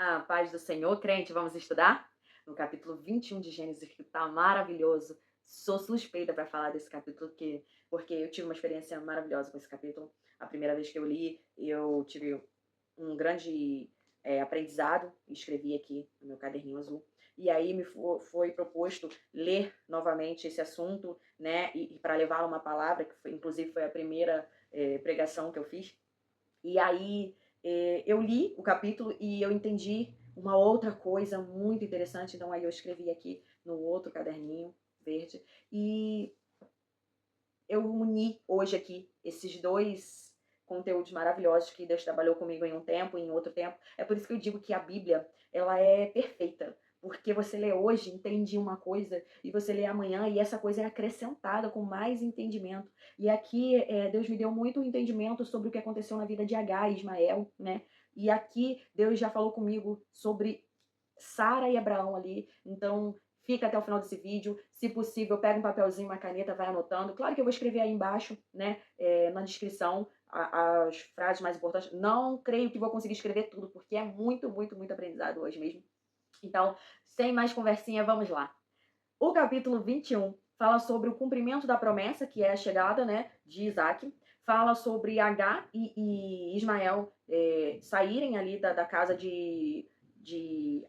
A paz do Senhor, crente, vamos estudar? No capítulo 21 de Gênesis, que tá maravilhoso. Sou suspeita para falar desse capítulo, porque eu tive uma experiência maravilhosa com esse capítulo. A primeira vez que eu li, eu tive um grande aprendizado, escrevi aqui no meu caderninho azul. E aí foi proposto ler novamente esse assunto, né? E para levar uma palavra, que foi, inclusive foi a primeira pregação que eu fiz. E aí eu li o capítulo e eu entendi uma outra coisa muito interessante. Então aí eu escrevi aqui no outro caderninho verde. E eu uni hoje aqui esses dois conteúdos maravilhosos que Deus trabalhou comigo em um tempo e em outro tempo. É por isso que eu digo que a Bíblia, ela é perfeita. Porque você lê hoje, entende uma coisa, e você lê amanhã, e essa coisa é acrescentada com mais entendimento. E aqui Deus me deu muito entendimento sobre o que aconteceu na vida de Agar e Ismael, né? E aqui Deus já falou comigo sobre Sara e Abraão ali. Então, fica até o final desse vídeo. Se possível, pega um papelzinho, uma caneta, vai anotando. Claro que eu vou escrever aí embaixo, né, na descrição, as frases mais importantes. Não creio que vou conseguir escrever tudo, porque é muito, muito, muito aprendizado hoje mesmo. Então, sem mais conversinha, vamos lá. O capítulo 21 fala sobre o cumprimento da promessa, que é a chegada, né, de Isaac. Fala sobre Agar e Ismael saírem ali da casa de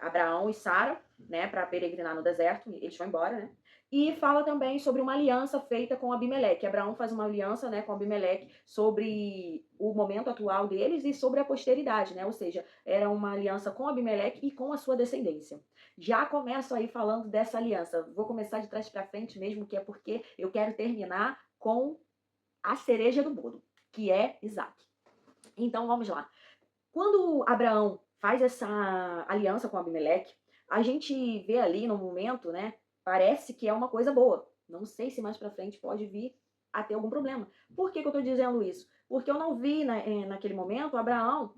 Abraão e Sara, né, para peregrinar no deserto. Eles vão embora, né? E fala também sobre uma aliança feita com Abimeleque. Abraão faz uma aliança, né, com Abimeleque sobre o momento atual deles e sobre a posteridade, né? Ou seja, era uma aliança com Abimeleque e com a sua descendência. Já começo aí falando dessa aliança. Vou começar de trás para frente mesmo, que é porque eu quero terminar com a cereja do bolo, que é Isaac. Então vamos lá. Quando Abraão faz essa aliança com Abimeleque, a gente vê ali no momento, né? Parece que é uma coisa boa. Não sei se mais para frente pode vir a ter algum problema. Por que eu estou dizendo isso? Porque eu não vi naquele momento Abraão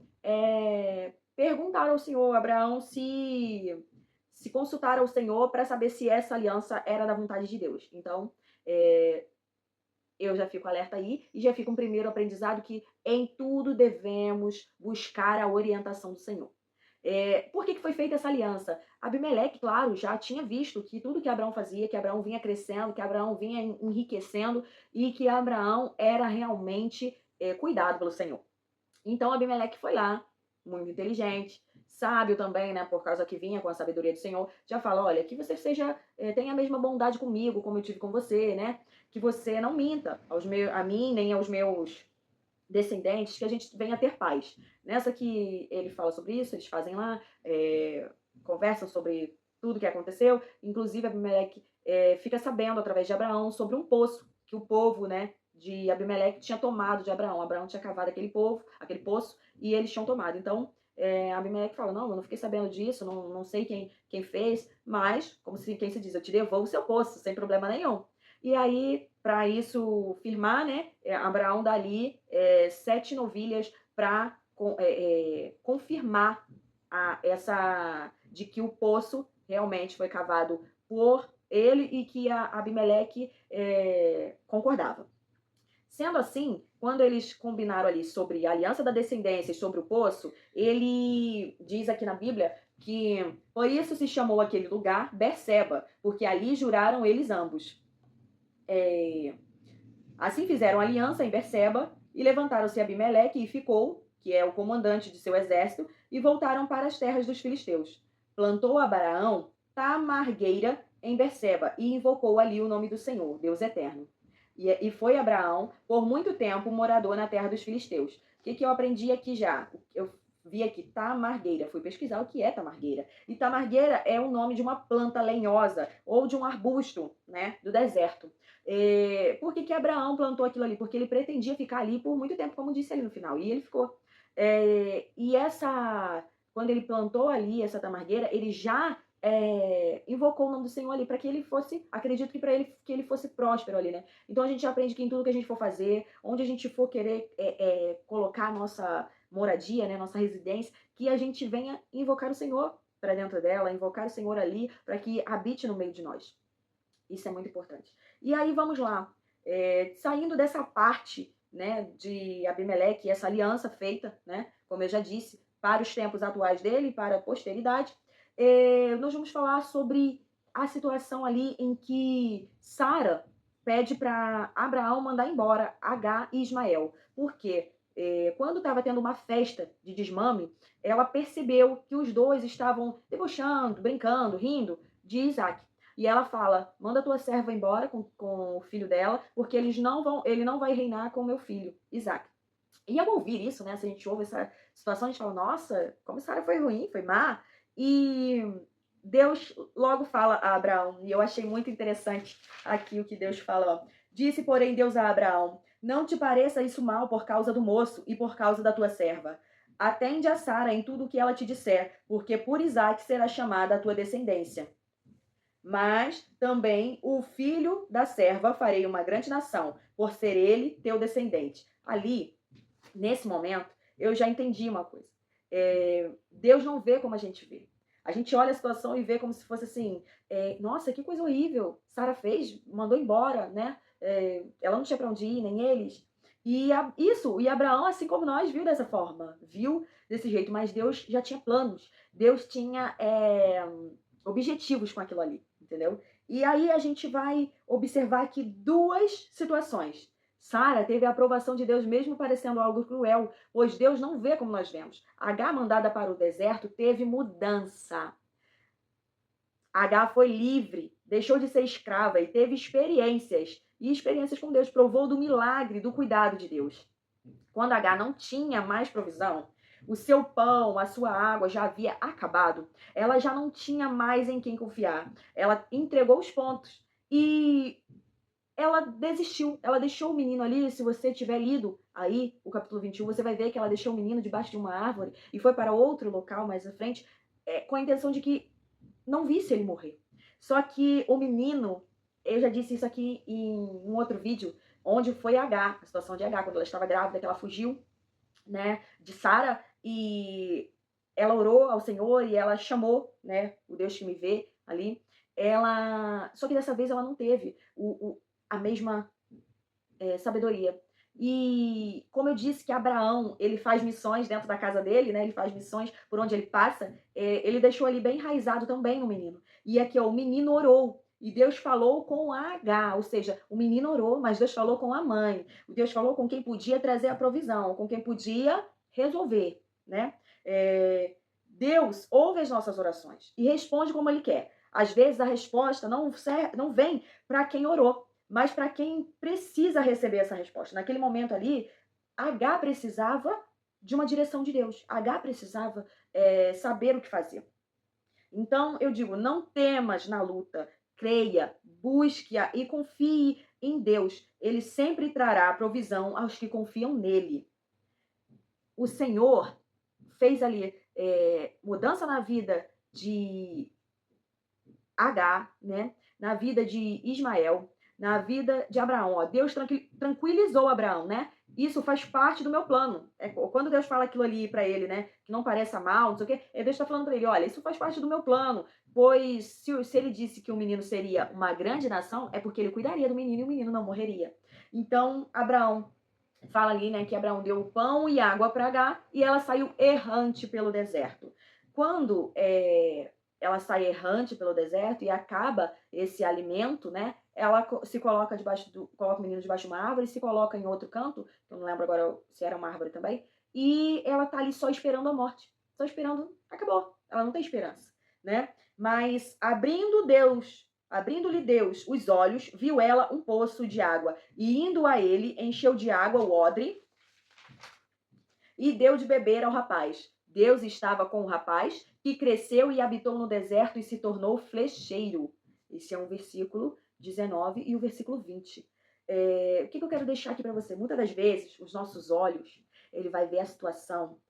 perguntar ao Senhor, Abraão se consultar ao Senhor para saber se essa aliança era da vontade de Deus. Então, eu já fico alerta aí e já fica um primeiro aprendizado que em tudo devemos buscar a orientação do Senhor. Por que foi feita essa aliança? Abimeleque, claro, já tinha visto que tudo que Abraão fazia, que Abraão vinha crescendo, que Abraão vinha enriquecendo e que Abraão era realmente cuidado pelo Senhor. Então Abimeleque foi lá, muito inteligente, sábio também, né, por causa que vinha com a sabedoria do Senhor, já fala, olha, que você tenha a mesma bondade comigo, como eu tive com você, né, que você não minta a mim, nem aos meus descendentes, que a gente venha a ter paz. Nessa que ele fala sobre isso, eles fazem lá, conversam sobre tudo que aconteceu, inclusive Abimeleque fica sabendo através de Abraão sobre um poço que o povo, né, de Abimeleque tinha tomado de Abraão. Abraão tinha cavado aquele poço, e eles tinham tomado. Então, Abimeleque fala, não, eu não fiquei sabendo disso, não sei quem fez, mas, como se quem se diz, eu te devolvo o seu poço, sem problema nenhum. E aí, para isso firmar, né, Abraão dali 7 novilhas para confirmar de que o poço realmente foi cavado por ele e que a Abimeleque concordava. Sendo assim, quando eles combinaram ali sobre a aliança da descendência e sobre o poço, ele diz aqui na Bíblia que por isso se chamou aquele lugar Berseba, porque ali juraram eles ambos. Assim fizeram aliança em Berseba e levantaram-se Abimeleque e ficou, que é o comandante de seu exército, e voltaram para as terras dos filisteus. Plantou Abraão tamargueira em Berseba e invocou ali o nome do Senhor, Deus eterno. E foi Abraão, por muito tempo, morador na terra dos filisteus. O que eu aprendi aqui já? Eu vi aqui tamargueira, fui pesquisar o que é tamargueira. E tamargueira é o nome de uma planta lenhosa ou de um arbusto, né, do deserto. Por que Abraão plantou aquilo ali? Porque ele pretendia ficar ali por muito tempo, como disse ali no final, e ele ficou. Quando ele plantou ali essa tamargueira, ele já invocou o nome do Senhor ali, para que ele fosse, acredito que para ele que ele fosse próspero ali, né? Então a gente aprende que em tudo que a gente for fazer, onde a gente for querer colocar a nossa moradia, né, nossa residência, que a gente venha invocar o Senhor para dentro dela, invocar o Senhor ali, para que habite no meio de nós. Isso é muito importante. E aí vamos lá, saindo dessa parte, né, de Abimeleque, essa aliança feita, né, como eu já disse, para os tempos atuais dele, para a posteridade, nós vamos falar sobre a situação ali em que Sara pede para Abraão mandar embora Agar e Ismael. Por quê? Quando estava tendo uma festa de desmame, ela percebeu que os dois estavam debochando, brincando, rindo de Isaac. E ela fala: manda tua serva embora com o filho dela, porque ele não vai reinar com meu filho, Isaac. E ao ouvir isso, né, se a gente ouve essa situação, a gente fala: nossa, como Sara foi ruim, foi má. E Deus logo fala a Abraão, e eu achei muito interessante aqui o que Deus fala. Ó. Disse, porém, Deus a Abraão: não te pareça isso mal por causa do moço e por causa da tua serva. Atende a Sara em tudo o que ela te disser, porque por Isaque será chamada a tua descendência. Mas também o filho da serva farei uma grande nação, por ser ele teu descendente. Ali, nesse momento, eu já entendi uma coisa. Deus não vê como a gente vê. A gente olha a situação e vê como se fosse assim, nossa, que coisa horrível. Sara fez, mandou embora, né? Ela não tinha para onde ir, nem eles. E Abraão, assim como nós, viu dessa forma, viu desse jeito, mas Deus já tinha planos. Deus tinha objetivos com aquilo ali, entendeu? E aí a gente vai observar aqui duas situações. Sara teve a aprovação de Deus mesmo parecendo algo cruel, pois Deus não vê como nós vemos. Agar, mandada para o deserto, teve mudança. Agar foi livre, deixou de ser escrava e teve experiências. E experiências com Deus, provou do milagre, do cuidado de Deus. Quando Agar não tinha mais provisão, o seu pão, a sua água já havia acabado. Ela já não tinha mais em quem confiar. Ela entregou os pontos e ela desistiu. Ela deixou o menino ali. Se você tiver lido aí o capítulo 21, você vai ver que ela deixou o menino debaixo de uma árvore e foi para outro local mais à frente, com a intenção de que não visse ele morrer. Só que o menino, eu já disse isso aqui em um outro vídeo, onde foi Agar, a situação de Agar, quando ela estava grávida, que ela fugiu, né, de Sara, e ela orou ao Senhor e ela chamou, né, o Deus que me vê ali. Só que dessa vez ela não teve a mesma sabedoria. E como eu disse que Abraão, ele faz missões dentro da casa dele, né? Ele faz missões por onde ele passa, ele deixou ali bem enraizado também no menino. E aqui, ó, o menino orou. E Deus falou com Agar, ou seja, o menino orou, mas Deus falou com a mãe. Deus falou com quem podia trazer a provisão, com quem podia resolver, né? Deus ouve as nossas orações e responde como Ele quer. Às vezes a resposta não vem para quem orou, mas para quem precisa receber essa resposta. Naquele momento ali, Agar precisava de uma direção de Deus. Agar precisava saber o que fazer. Então, eu digo, não temas na luta, creia, busque-a e confie em Deus. Ele sempre trará provisão aos que confiam nele. O Senhor fez ali mudança na vida de Agar, né? Na vida de Ismael, na vida de Abraão. Ó, Deus tranquilizou Abraão, né? Isso faz parte do meu plano. Quando Deus fala aquilo ali para ele, né? Que não pareça mal, não sei o quê. Deus está falando para ele, olha, isso faz parte do meu plano. Pois se ele disse que o menino seria uma grande nação, é porque ele cuidaria do menino e o menino não morreria. Então, Abraão fala ali, né? Que Abraão deu pão e água para Agar e ela saiu errante pelo deserto. Quando ela sai errante pelo deserto e acaba esse alimento, né? Ela se coloca coloca o menino debaixo de uma árvore, se coloca em outro canto, eu não lembro agora se era uma árvore também, e ela tá ali só esperando a morte. Só esperando, acabou. Ela não tem esperança, né? Mas abrindo-lhe Deus os olhos, viu ela um poço de água, e indo a ele, encheu de água o odre e deu de beber ao rapaz. Deus estava com o rapaz, que cresceu e habitou no deserto e se tornou flecheiro. Esse é um versículo 19 e o versículo 20. O que eu quero deixar aqui para você? Muitas das vezes, os nossos olhos, ele vai ver a situação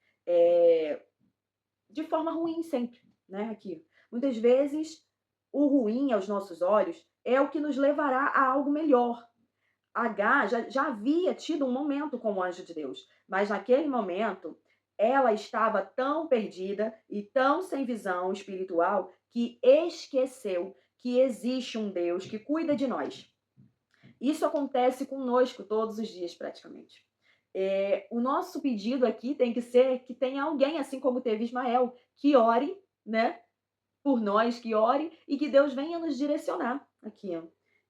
de forma ruim sempre, né? Aqui. Muitas vezes, o ruim aos nossos olhos é o que nos levará a algo melhor. Agar já havia tido um momento com o anjo de Deus, mas naquele momento ela estava tão perdida e tão sem visão espiritual que esqueceu que existe um Deus que cuida de nós. Isso acontece conosco todos os dias praticamente. O nosso pedido aqui tem que ser que tenha alguém, assim como teve Ismael, que ore, né, por nós, que ore e que Deus venha nos direcionar aqui, ó.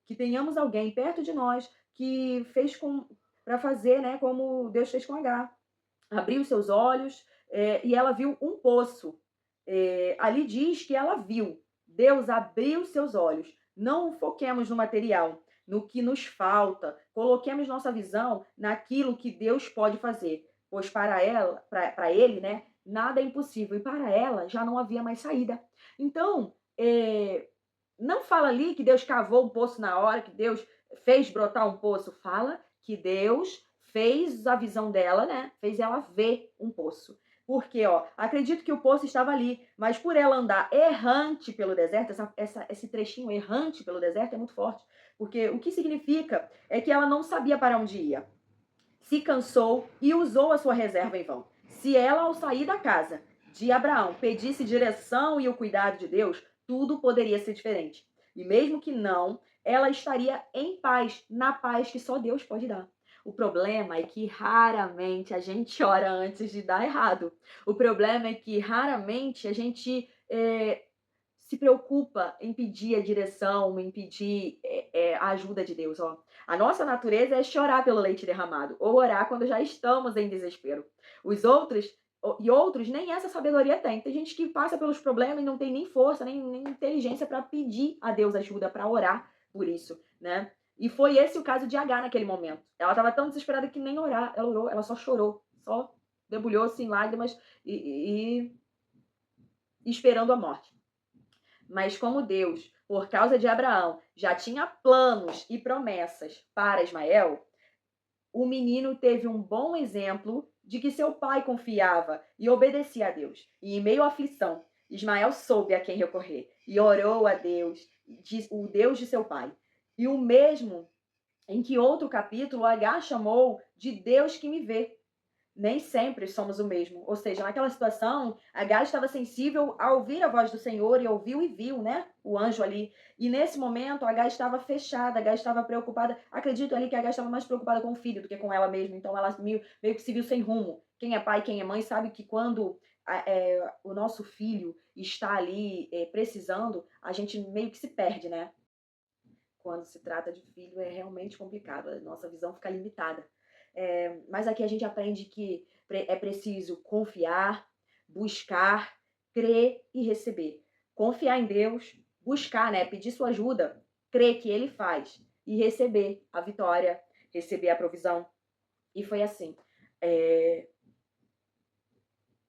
Que tenhamos alguém perto de nós que fez com para fazer, né, como Deus fez com Agar. Abriu os seus olhos, e ela viu um poço. Ali diz que ela viu. Deus abriu os seus olhos. Não foquemos no material, no que nos falta. Coloquemos nossa visão naquilo que Deus pode fazer. Pois para ela, para ele, né, nada é impossível. E para ela já não havia mais saída. Então, não fala ali que Deus cavou um poço na hora, que Deus fez brotar um poço. Fala que Deus fez a visão dela, né? Fez ela ver um poço. Porque, ó, acredito que o poço estava ali, mas por ela andar errante pelo deserto, esse trechinho errante pelo deserto é muito forte. Porque o que significa é que ela não sabia para onde ia. Se cansou e usou a sua reserva em vão. Se ela, ao sair da casa de Abraão, pedisse direção e o cuidado de Deus, tudo poderia ser diferente. E mesmo que não, ela estaria em paz, na paz que só Deus pode dar. O problema é que raramente a gente ora antes de dar errado. O problema é que raramente a gente se preocupa em pedir a direção, em pedir a ajuda de Deus. Ó. A nossa natureza é chorar pelo leite derramado, ou orar quando já estamos em desespero. Os outros e outros nem essa sabedoria tem. Tem gente que passa pelos problemas e não tem nem força, nem inteligência para pedir a Deus ajuda, para orar por isso, né? E foi esse o caso de Agar naquele momento. Ela estava tão desesperada que nem orar, ela orou, ela só chorou, só debulhou-se em lágrimas e esperando a morte. Mas como Deus, por causa de Abraão, já tinha planos e promessas para Ismael, o menino teve um bom exemplo de que seu pai confiava e obedecia a Deus. E em meio à aflição, Ismael soube a quem recorrer e orou a Deus, o Deus de seu pai. E o mesmo em que outro capítulo, Agar chamou de Deus que me vê. Nem sempre somos o mesmo. Ou seja, naquela situação, Agar estava sensível a ouvir a voz do Senhor e ouviu e viu, né? O anjo ali. E nesse momento, Agar estava fechada, Agar estava preocupada. Acredito ali que Agar estava mais preocupada com o filho do que com ela mesma. Então ela meio que se viu sem rumo. Quem é pai, quem é mãe, sabe que quando o nosso filho está ali precisando, a gente meio que se perde, né? Quando se trata de filho é realmente complicado. A nossa visão fica limitada. Mas aqui a gente aprende que é preciso confiar, buscar, crer e receber. Confiar em Deus, buscar, né? Pedir sua ajuda, crer que Ele faz e receber a vitória, receber a provisão. E foi assim.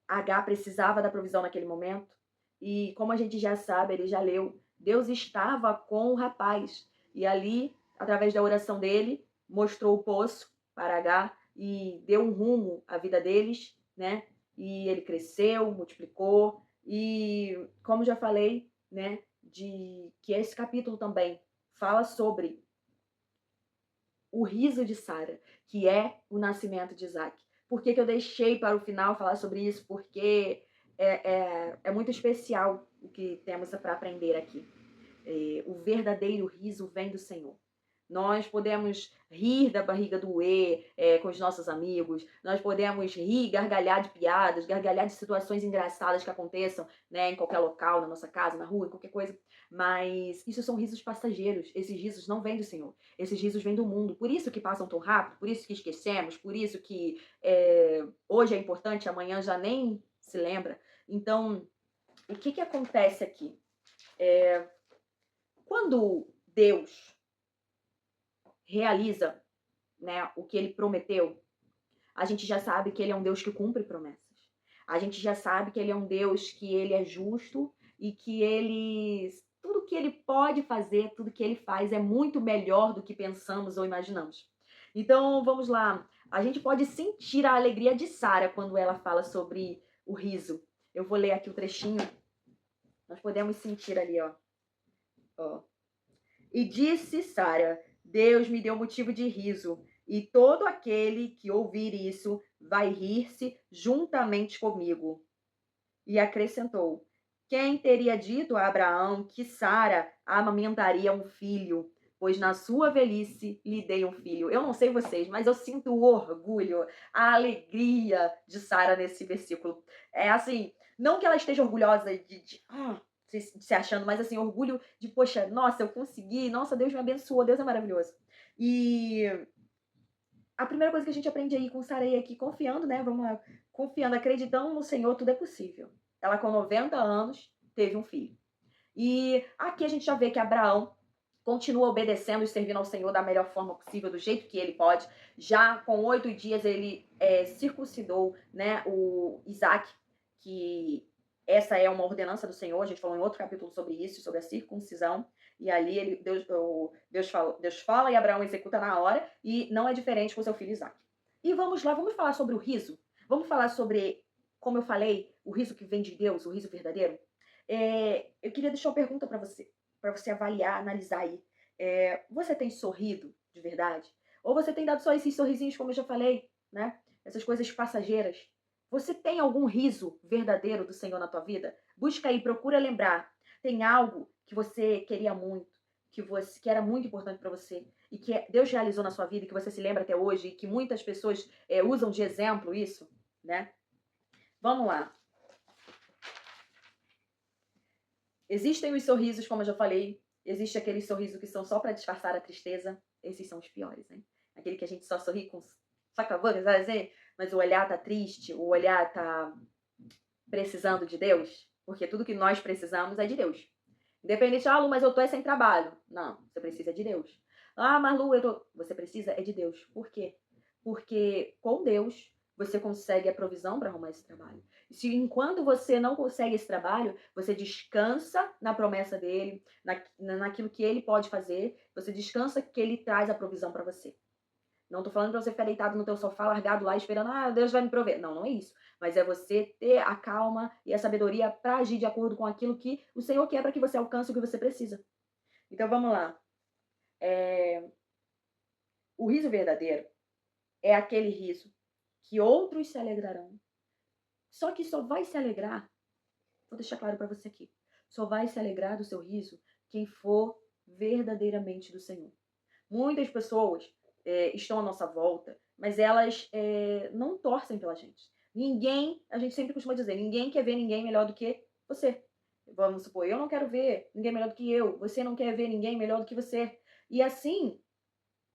H precisava da provisão naquele momento. E como a gente já sabe, ele já leu, Deus estava com o rapaz. E ali, através da oração dele, mostrou o poço para H e deu um rumo à vida deles, né? E ele cresceu, multiplicou. E como já falei, né, de que esse capítulo também fala sobre o riso de Sara, que é o nascimento de Isaac. Por que eu deixei para o final falar sobre isso? Porque é muito especial o que temos para aprender aqui. O verdadeiro riso vem do Senhor. Nós podemos rir da barriga doer com os nossos amigos, nós podemos rir, gargalhar de piadas, gargalhar de situações engraçadas que aconteçam, né, em qualquer local, na nossa casa, na rua, em qualquer coisa. Mas isso são risos passageiros, esses risos não vêm do Senhor, esses risos vêm do mundo. Por isso que passam tão rápido, por isso que esquecemos, por isso que hoje é importante, amanhã já nem se lembra. Então, o que acontece aqui? Quando Deus realiza, né, o que ele prometeu, a gente já sabe que ele é um Deus que cumpre promessas. A gente já sabe que ele é um Deus que ele é justo e que tudo que ele pode fazer, tudo que ele faz é muito melhor do que pensamos ou imaginamos. Então, vamos lá. A gente pode sentir a alegria de Sara quando ela fala sobre o riso. Eu vou ler aqui o trechinho. Nós podemos sentir ali, ó. E disse Sara: Deus me deu motivo de riso, e todo aquele que ouvir isso vai rir-se juntamente comigo. E acrescentou: Quem teria dito a Abraão que Sara amamentaria um filho? pois na sua velhice lhe dei um filho. Eu não sei vocês, mas eu sinto o orgulho, a alegria de Sara nesse versículo. É assim, não que ela esteja orgulhosa se achando, mas assim, orgulho de, poxa, nossa, eu consegui, nossa, Deus me abençoou, Deus é maravilhoso. E a primeira coisa que a gente aprende aí com Sara é que confiando, né? Vamos lá, confiando, acreditando no Senhor, tudo é possível. Ela, com 90 anos, teve um filho. E aqui a gente já vê que Abraão continua obedecendo e servindo ao Senhor da melhor forma possível, do jeito que ele pode. Já com 8 dias ele circuncidou, né, o Isaac, que essa é uma ordenança do Senhor. A gente falou em outro capítulo sobre isso, sobre a circuncisão. E ali Deus fala e Abraão executa na hora, e não é diferente com seu filho Isaac. E vamos lá, vamos falar sobre o riso. Vamos falar sobre, como eu falei, o riso que vem de Deus, o riso verdadeiro. Eu queria deixar uma pergunta para você avaliar, analisar aí. Você tem sorrido de verdade? Ou você tem dado só esses sorrisinhos, como eu já falei, né? Essas coisas passageiras. Você tem algum riso verdadeiro do Senhor na tua vida? Busca aí, procura lembrar. Tem algo que você queria muito, que era muito importante para você e que Deus realizou na sua vida e que você se lembra até hoje e que muitas pessoas usam de exemplo isso, né? Vamos lá. Existem os sorrisos, como eu já falei. Existe aqueles sorrisos que são só para disfarçar a tristeza. Esses são os piores, né? Aquele que a gente só sorri só com a boca, sabe assim? Mas o olhar tá triste, o olhar tá precisando de Deus. Porque tudo que nós precisamos é de Deus. Independente, Lu, mas eu tô sem trabalho. Não, você precisa de Deus. Mas Lu, você precisa é de Deus. Por quê? Porque com Deus você consegue a provisão para arrumar esse trabalho. Se enquanto você não consegue esse trabalho, você descansa na promessa dele, naquilo que ele pode fazer, você descansa que ele traz a provisão para você. Não tô falando pra você ficar deitado no teu sofá, largado lá, esperando, Deus vai me prover. Não, não é isso. Mas é você ter a calma e a sabedoria para agir de acordo com aquilo que o Senhor quer para que você alcance o que você precisa. Então, vamos lá. O riso verdadeiro é aquele riso que outros se alegrarão. Só que só vai se alegrar, vou deixar claro para você aqui, só vai se alegrar do seu riso quem for verdadeiramente do Senhor. Muitas pessoas estão à nossa volta, mas elas não torcem pela gente. Ninguém, a gente sempre costuma dizer, ninguém quer ver ninguém melhor do que você. Vamos supor, eu não quero ver ninguém melhor do que eu, você não quer ver ninguém melhor do que você. E assim,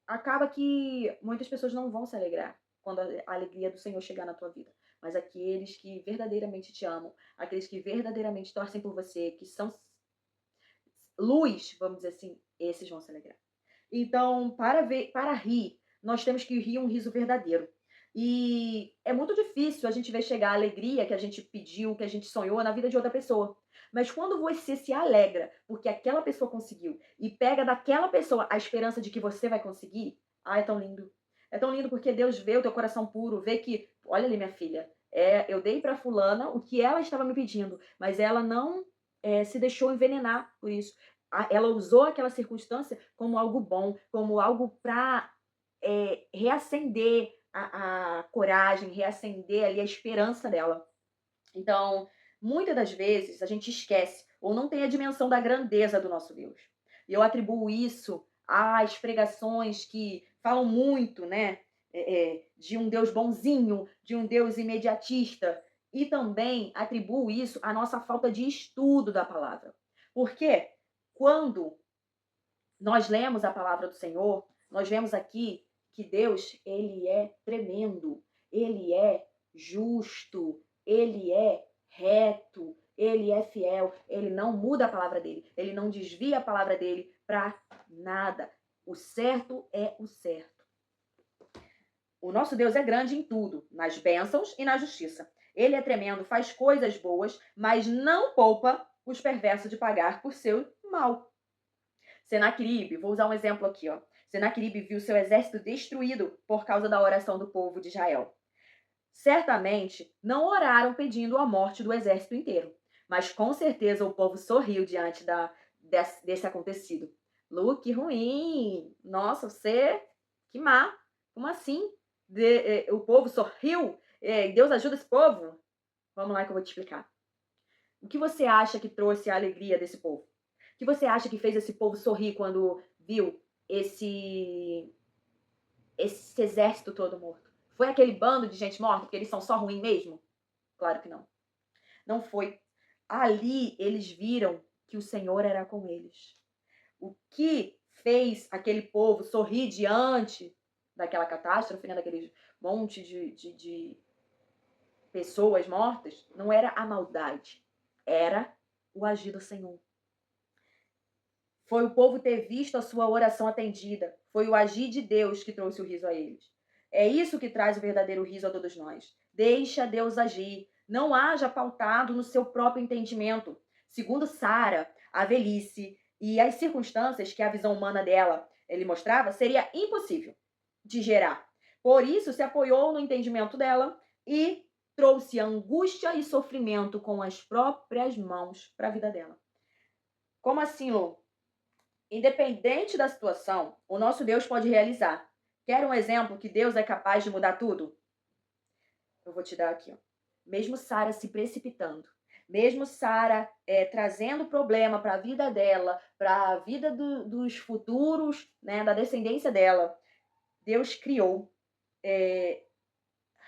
acaba que muitas pessoas não vão se alegrar quando a alegria do Senhor chegar na tua vida. Mas aqueles que verdadeiramente te amam, aqueles que verdadeiramente torcem por você, que são luz, vamos dizer assim, esses vão se alegrar. Então, para rir, nós temos que rir um riso verdadeiro. E é muito difícil a gente ver chegar a alegria que a gente pediu, que a gente sonhou na vida de outra pessoa. Mas quando você se alegra porque aquela pessoa conseguiu e pega daquela pessoa a esperança de que você vai conseguir, é tão lindo. É tão lindo porque Deus vê o teu coração puro, vê que, olha ali minha filha, eu dei para fulana o que ela estava me pedindo, mas ela não se deixou envenenar por isso. Ela usou aquela circunstância como algo bom, como algo para reacender a coragem, reacender ali a esperança dela. Então, muitas das vezes a gente esquece ou não tem a dimensão da grandeza do nosso Deus. E eu atribuo isso às pregações que falam muito, né, de um Deus bonzinho, de um Deus imediatista. E também atribuo isso à nossa falta de estudo da palavra. Porque quando nós lemos a palavra do Senhor, nós vemos aqui que Deus, ele é tremendo, ele é justo, ele é reto, ele é fiel, ele não muda a palavra dele, ele não desvia a palavra dele para nada. O certo é o certo. O nosso Deus é grande em tudo, nas bênçãos e na justiça. Ele é tremendo, faz coisas boas, mas não poupa os perversos de pagar por seu mal. Senaqueribe, vou usar um exemplo aqui, ó. Senaqueribe viu seu exército destruído por causa da oração do povo de Israel. Certamente não oraram pedindo a morte do exército inteiro, mas com certeza o povo sorriu diante desse acontecido. Lu, que ruim! Nossa, você, que má! Como assim? O povo sorriu? Deus ajuda esse povo? Vamos lá que eu vou te explicar. O que você acha que trouxe a alegria desse povo? O que você acha que fez esse povo sorrir quando viu esse exército todo morto? Foi aquele bando de gente morta porque eles são só ruins mesmo? Claro que não. Não foi. Ali eles viram que o Senhor era com eles. O que fez aquele povo sorrir diante daquela catástrofe, né, daquele monte de pessoas mortas, não era a maldade, era o agir do Senhor. Foi o povo ter visto a sua oração atendida. Foi o agir de Deus que trouxe o riso a eles. É isso que traz o verdadeiro riso a todos nós. Deixa Deus agir. Não haja pautado no seu próprio entendimento. Segundo Sara, a velhice e as circunstâncias que a visão humana dela ele mostrava seria impossível de gerar. Por isso, se apoiou no entendimento dela e trouxe angústia e sofrimento com as próprias mãos para a vida dela. Como assim, Lô? Independente da situação, o nosso Deus pode realizar. Quer um exemplo que Deus é capaz de mudar tudo? Eu vou te dar aqui. Ó. Mesmo Sara se precipitando, mesmo Sara trazendo problema para a vida dela, para a vida dos futuros, né, da descendência dela, Deus criou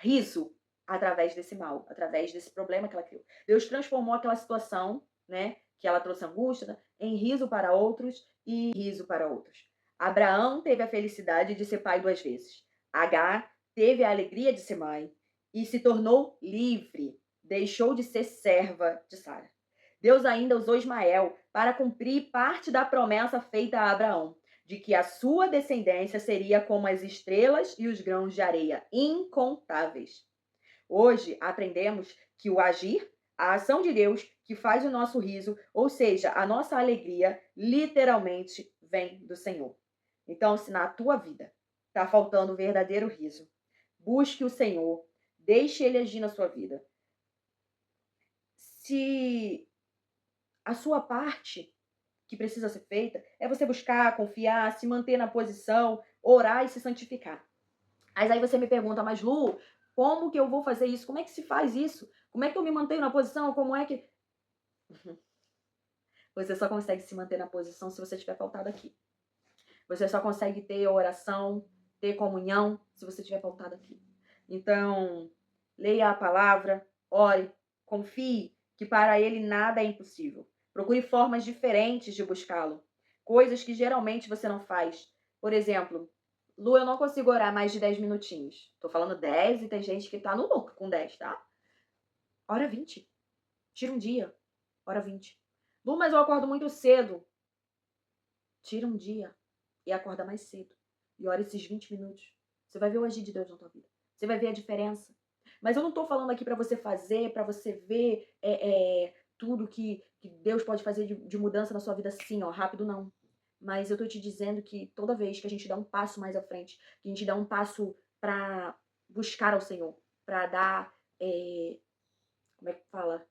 riso através desse mal, através desse problema que ela criou. Deus transformou aquela situação, né, que ela trouxe angústia, em riso para outros e riso para outros. Abraão teve a felicidade de ser pai 2 vezes. Agar teve a alegria de ser mãe e se tornou livre, deixou de ser serva de Sara. Deus ainda usou Ismael para cumprir parte da promessa feita a Abraão, de que a sua descendência seria como as estrelas e os grãos de areia, incontáveis. Hoje aprendemos que o agir, a ação de Deus que faz o nosso riso, ou seja, a nossa alegria, literalmente vem do Senhor. Então, se na tua vida está faltando o verdadeiro riso, busque o Senhor, deixe Ele agir na sua vida. Se a sua parte que precisa ser feita é você buscar, confiar, se manter na posição, orar e se santificar. Mas aí você me pergunta, mas Lu, como que eu vou fazer isso? Como é que se faz isso? Como é que eu me mantenho na posição? Como é que... Você só consegue se manter na posição se você estiver pautado aqui. Você só consegue ter oração, ter comunhão, se você estiver pautado aqui. Então, leia a palavra, ore, confie que para Ele nada é impossível. Procure formas diferentes de buscá-lo. Coisas que geralmente você não faz. Por exemplo, Lu, eu não consigo orar mais de 10 minutinhos. Tô falando 10 e tem gente que tá no lucro com 10, tá? Ora 20. Tira um dia. Ora 20. Lu, mas eu acordo muito cedo. Tira um dia e acorda mais cedo. E ora esses 20 minutos. Você vai ver o agir de Deus na tua vida. Você vai ver a diferença. Mas eu não tô falando aqui para você fazer, para você ver tudo que Deus pode fazer de mudança na sua vida assim, ó, rápido não. Mas eu tô te dizendo que toda vez que a gente dá um passo mais à frente, que a gente dá um passo para buscar ao Senhor, para dar, como é que fala?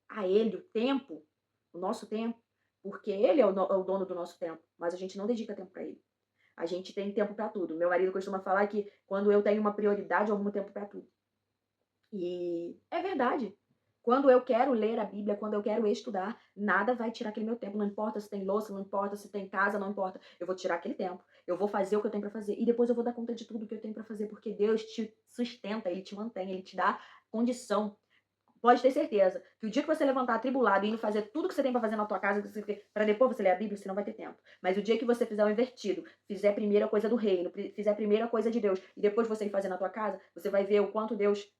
A Ele o tempo, o nosso tempo, porque Ele é o dono do nosso tempo, mas a gente não dedica tempo para Ele. A gente tem tempo para tudo. Meu marido costuma falar que quando eu tenho uma prioridade, eu arrumo tempo para tudo. E é verdade. Quando eu quero ler a Bíblia, quando eu quero estudar, nada vai tirar aquele meu tempo. Não importa se tem louça, não importa se tem casa, não importa. Eu vou tirar aquele tempo. Eu vou fazer o que eu tenho para fazer. E depois eu vou dar conta de tudo que eu tenho para fazer, porque Deus te sustenta, Ele te mantém, Ele te dá condição. Pode ter certeza que o dia que você levantar atribulado e indo fazer tudo que você tem para fazer na tua casa, para depois você ler a Bíblia, você não vai ter tempo. Mas o dia que você fizer o invertido, fizer a primeira coisa do reino, fizer a primeira coisa de Deus, e depois você ir fazer na tua casa, você vai ver o quanto Deus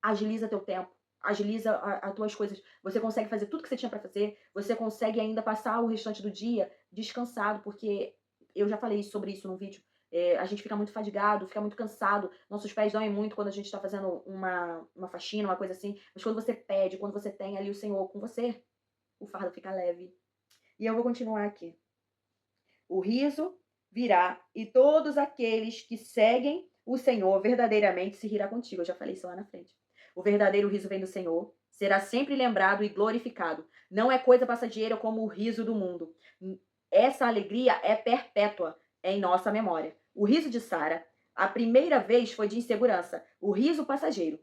agiliza teu tempo, agiliza as tuas coisas. Você consegue fazer tudo que você tinha para fazer, você consegue ainda passar o restante do dia descansado, porque eu já falei sobre isso no vídeo. A gente fica muito fadigado, fica muito cansado, nossos pés doem muito quando a gente está fazendo uma faxina, uma coisa assim, mas quando você pede, quando você tem ali o Senhor com você, o fardo fica leve. E eu vou continuar aqui. O riso virá e todos aqueles que seguem o Senhor verdadeiramente se rirá contigo. Eu já falei isso lá na frente. O verdadeiro riso vem do Senhor, será sempre lembrado e glorificado. Não é coisa passageira como o riso do mundo. Essa alegria é perpétua em nossa memória. O riso de Sara, a primeira vez foi de insegurança. O riso passageiro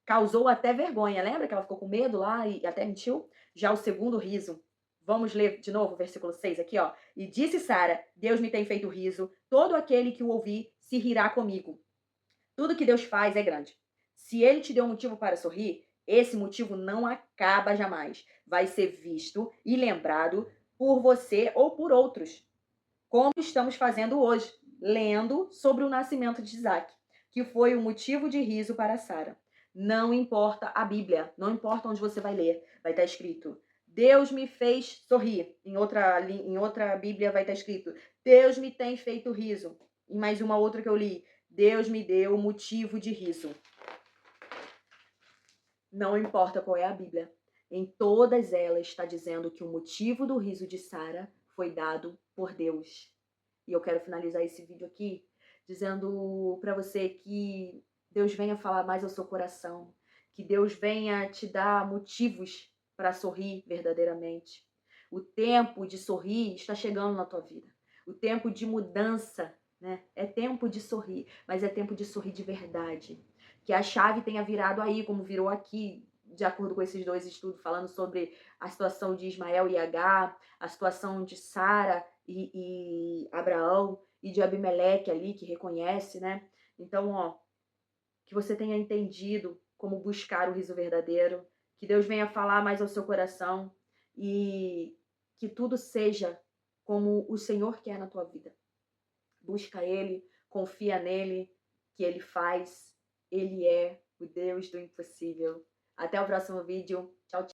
causou até vergonha. Lembra que ela ficou com medo lá e até mentiu? Já o segundo riso Vamos ler de novo o versículo 6 aqui, ó. E disse Sara: Deus me tem feito riso, todo aquele que o ouvir se rirá comigo. Tudo que Deus faz é grande. Se ele te deu um motivo para sorrir, esse motivo não acaba jamais. Vai ser visto e lembrado por você ou por outros, como estamos fazendo hoje, lendo sobre o nascimento de Isaac, que foi o motivo de riso para Sara. Não importa a Bíblia, não importa onde você vai ler, vai estar escrito: Deus me fez sorrir. Em outra Bíblia vai estar escrito: Deus me tem feito riso. Em mais uma outra que eu li: Deus me deu motivo de riso. Não importa qual é a Bíblia, em todas elas está dizendo que o motivo do riso de Sara foi dado por Deus. E eu quero finalizar esse vídeo aqui dizendo para você que Deus venha falar mais ao seu coração, que Deus venha te dar motivos para sorrir verdadeiramente. O tempo de sorrir está chegando na tua vida. O tempo de mudança, né? É tempo de sorrir, mas é tempo de sorrir de verdade. Que a chave tenha virado aí, como virou aqui, de acordo com esses dois estudos, falando sobre a situação de Ismael e Agar, a situação de Sara e Abraão, e de Abimeleque ali, que reconhece, né? Então, ó, que você tenha entendido como buscar o riso verdadeiro, que Deus venha falar mais ao seu coração e que tudo seja como o Senhor quer na tua vida. Busca Ele, confia nele, que Ele faz, Ele é o Deus do impossível. Até o próximo vídeo. Tchau, tchau.